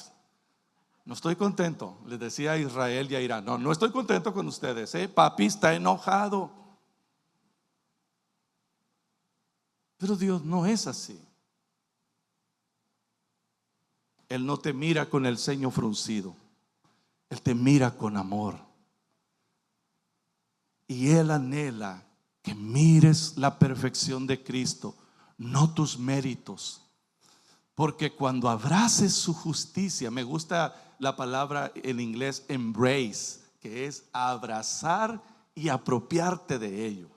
No estoy contento, les decía a Israel y a Irán. No estoy contento con ustedes, papi está enojado. Pero Dios no es así. Él no te mira con el ceño fruncido, Él te mira con amor. Y Él anhela que mires la perfección de Cristo, no tus méritos. Porque cuando abraces su justicia, me gusta la palabra en inglés embrace, que es abrazar y apropiarte de ello.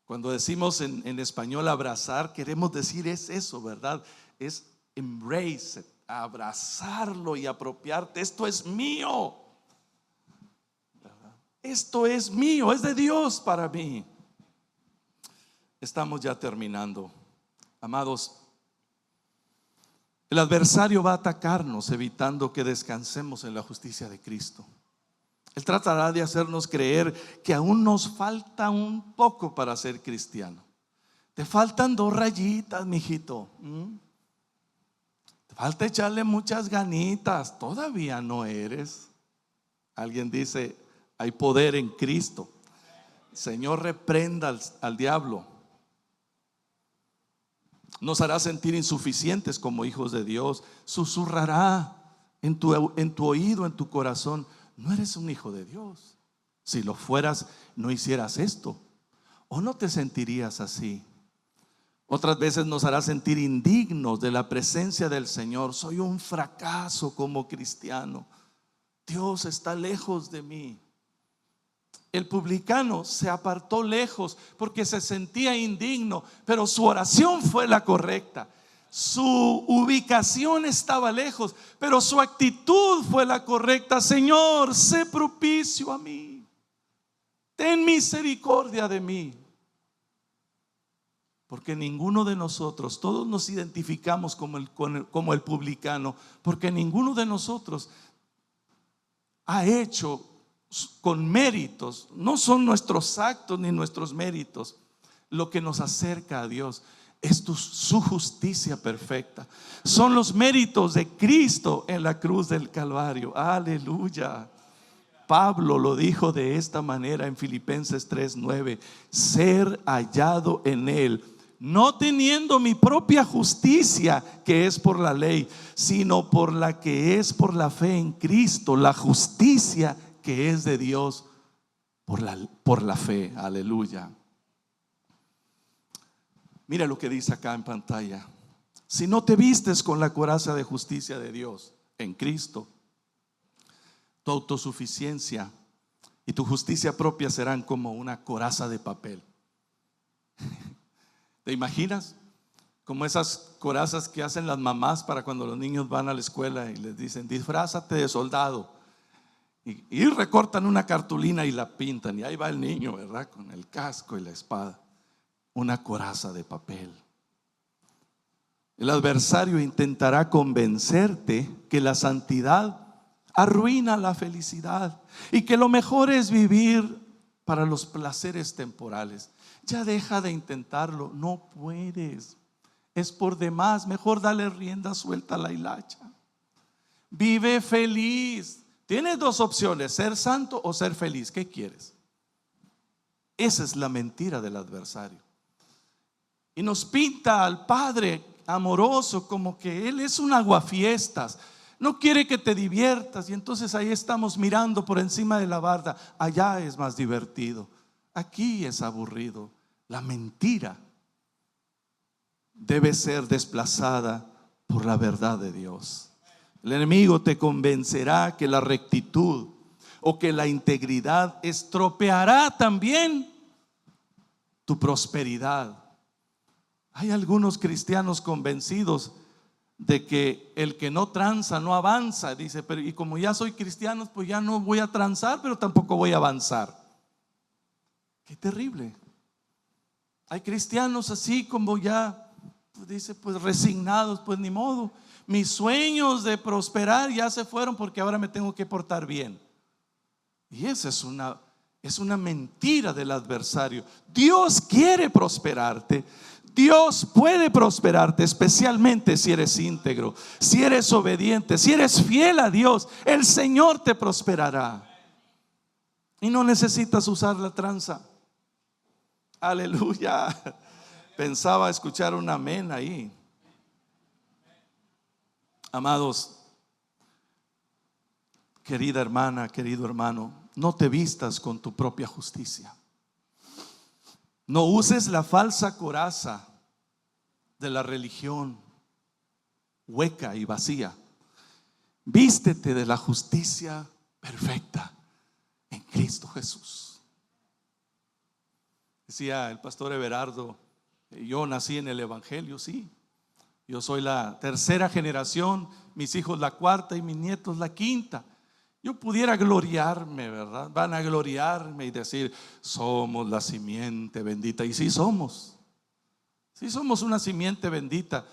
Cuando decimos en español abrazar, queremos decir es eso, ¿verdad? Es embrace, abrazarlo y apropiarte. Esto es mío, ¿verdad? Esto es mío, es de Dios para mí. Estamos ya terminando, amados. El adversario va a atacarnos evitando que descansemos en la justicia de Cristo. Él tratará de hacernos creer que aún nos falta un poco para ser cristiano. Te faltan 2 rayitas, mijito. Te falta echarle muchas ganitas. Todavía no eres. Alguien dice: hay poder en Cristo. Señor reprenda al diablo. Nos hará sentir insuficientes como hijos de Dios. Susurrará en tu oído, en tu corazón: no eres un hijo de Dios. Si lo fueras, no hicieras esto, o no te sentirías así. Otras veces nos hará sentir indignos de la presencia del Señor. Soy un fracaso como cristiano. Dios está lejos de mí. El publicano se apartó lejos porque se sentía indigno, pero su oración fue la correcta. Su ubicación estaba lejos, pero su actitud fue la correcta. Señor, sé propicio a mí. Ten misericordia de mí. Porque ninguno de nosotros, todos nos identificamos como el publicano, porque ninguno de nosotros ha hecho con méritos, no son nuestros actos ni nuestros méritos lo que nos acerca a Dios. Es su justicia perfecta. Son los méritos de Cristo en la cruz del Calvario. Aleluya. Pablo lo dijo de esta manera en Filipenses 3:9: ser hallado en Él, no teniendo mi propia justicia que es por la ley, sino por la que es por la fe en Cristo, la justicia que es de Dios por la fe. Aleluya. Mira lo que dice acá en pantalla: si no te vistes con la coraza de justicia de Dios en Cristo, tu autosuficiencia y tu justicia propia serán como una coraza de papel. ¿Te imaginas? Como esas corazas que hacen las mamás para cuando los niños van a la escuela y les dicen: disfrázate de soldado. Y recortan una cartulina y la pintan, y ahí va el niño, ¿verdad? Con el casco y la espada. Una coraza de papel. El adversario intentará convencerte que la santidad arruina la felicidad y que lo mejor es vivir para los placeres temporales. Ya deja de intentarlo, no puedes, es por demás. Mejor dale rienda suelta a la hilacha. Vive feliz. Tienes dos opciones: ser santo o ser feliz. ¿Qué quieres? Esa es la mentira del adversario. Y nos pinta al Padre amoroso como que Él es un aguafiestas. No quiere que te diviertas, y entonces ahí estamos mirando por encima de la barda. Allá es más divertido, aquí es aburrido. La mentira debe ser desplazada por la verdad de Dios. El enemigo te convencerá que la rectitud o que la integridad estropeará también tu prosperidad. Hay algunos cristianos convencidos de que el que no tranza no avanza. Dice: pero y como ya soy cristiano, pues ya no voy a transar, pero tampoco voy a avanzar. Qué terrible. Hay cristianos así como ya, dice, pues resignados: pues ni modo, mis sueños de prosperar ya se fueron porque ahora me tengo que portar bien. Y esa es una mentira del adversario. Dios quiere prosperarte. Dios puede prosperarte, especialmente si eres íntegro, si eres obediente, si eres fiel a Dios. El Señor te prosperará y no necesitas usar la tranza. Aleluya. Pensaba escuchar un amén ahí. Amados, querida hermana, querido hermano, no te vistas con tu propia justicia. No uses la falsa coraza de la religión hueca y vacía. Vístete de la justicia perfecta en Cristo Jesús. Decía el pastor Everardo: yo nací en el Evangelio, sí. Yo soy la tercera generación, mis hijos la cuarta y mis nietos la quinta. Yo pudiera gloriarme, ¿verdad? Van a gloriarme y decir: somos la simiente bendita. Y sí somos una simiente bendita,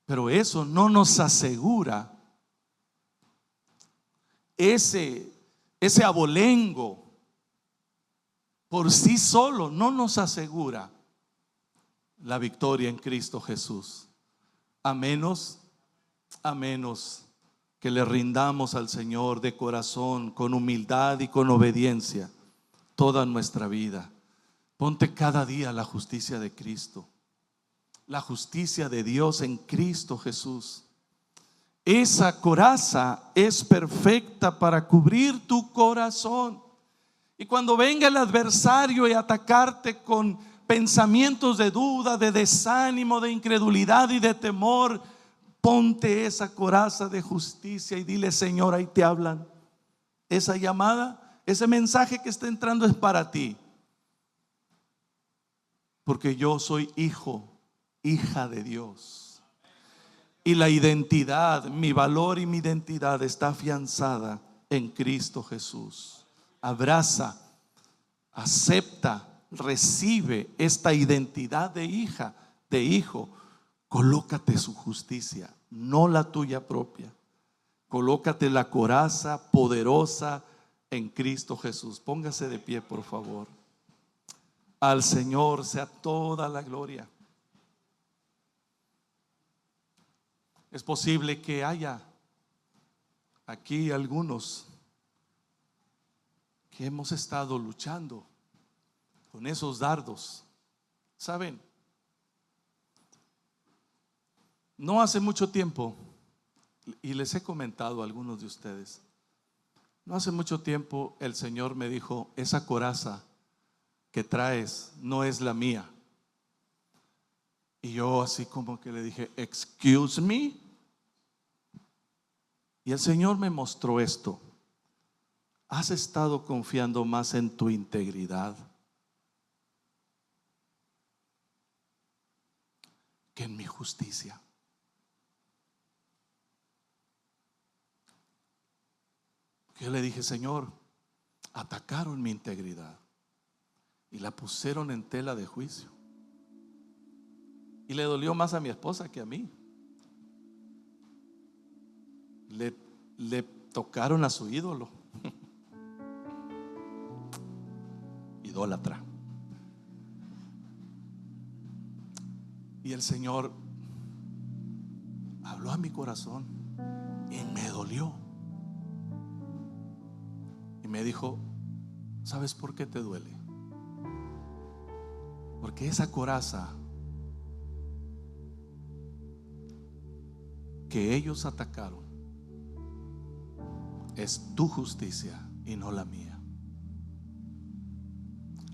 pero eso no nos asegura ese abolengo por sí solo no nos asegura la victoria en Cristo Jesús, a menos que le rindamos al Señor de corazón, con humildad y con obediencia toda nuestra vida. Ponte cada día la justicia de Cristo, la justicia de Dios en Cristo Jesús. Esa coraza es perfecta para cubrir tu corazón. Y cuando venga el adversario y atacarte con pensamientos de duda, de desánimo, de incredulidad y de temor, ponte esa coraza de justicia y dile: Señor, ahí te hablan. Esa llamada, ese mensaje que está entrando es para ti. Porque yo soy hijo, hija de Dios. Y la identidad, mi valor y mi identidad está afianzada en Cristo Jesús. Abraza, acepta, recibe esta identidad de hija, de hijo. Colócate su justicia, no la tuya propia. Colócate la coraza poderosa en Cristo Jesús. Póngase de pie, por favor. Al Señor sea toda la gloria. Es posible que haya aquí algunos que hemos estado luchando con esos dardos. ¿Saben? No hace mucho tiempo, y les he comentado a algunos de ustedes, no hace mucho tiempo el Señor me dijo: esa coraza que traes no es la mía. Y yo así como que le dije: excuse me. Y el Señor me mostró esto: has estado confiando más en tu integridad que en mi justicia. Yo le dije: Señor, atacaron mi integridad y la pusieron en tela de juicio. Y le dolió más a mi esposa que a mí. Le tocaron a su ídolo. Idólatra. Y el Señor habló a mi corazón y me dolió. Y me dijo: ¿sabes por qué te duele? Porque esa coraza que ellos atacaron es tu justicia y no la mía.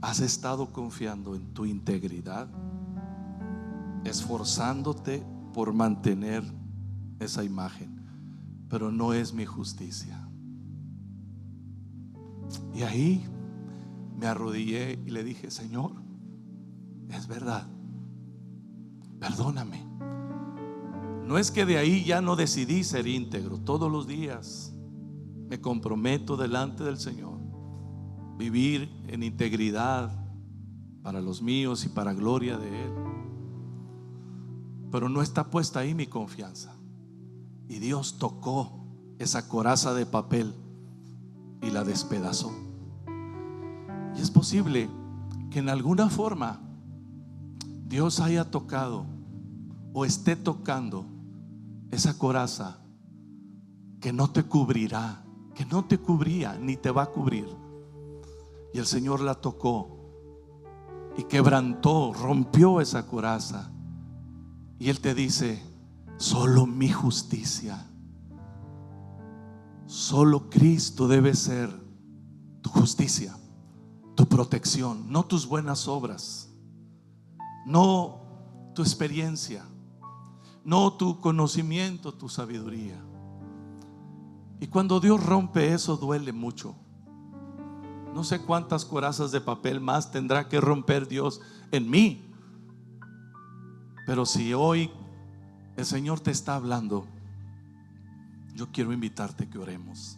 Has estado confiando en tu integridad, esforzándote por mantener esa imagen, pero no es mi justicia. Y ahí me arrodillé y le dije: Señor, es verdad, perdóname. No es que de ahí ya no decidí ser íntegro. Todos los días me comprometo delante del Señor, vivir en integridad para los míos y para gloria de Él. Pero no está puesta ahí mi confianza. Y Dios tocó esa coraza de papel y la despedazó. Y es posible que en alguna forma Dios haya tocado o esté tocando esa coraza que no te cubrirá, que no te cubría ni te va a cubrir. Y el Señor la tocó y quebrantó, rompió esa coraza. Y Él te dice: solo mi justicia, solo Cristo debe ser tu justicia, tu protección, no tus buenas obras, no tu experiencia, no tu conocimiento, tu sabiduría. Y cuando Dios rompe eso, duele mucho. No sé cuántas corazas de papel más tendrá que romper Dios en mí. Pero si hoy el Señor te está hablando, yo quiero invitarte que oremos.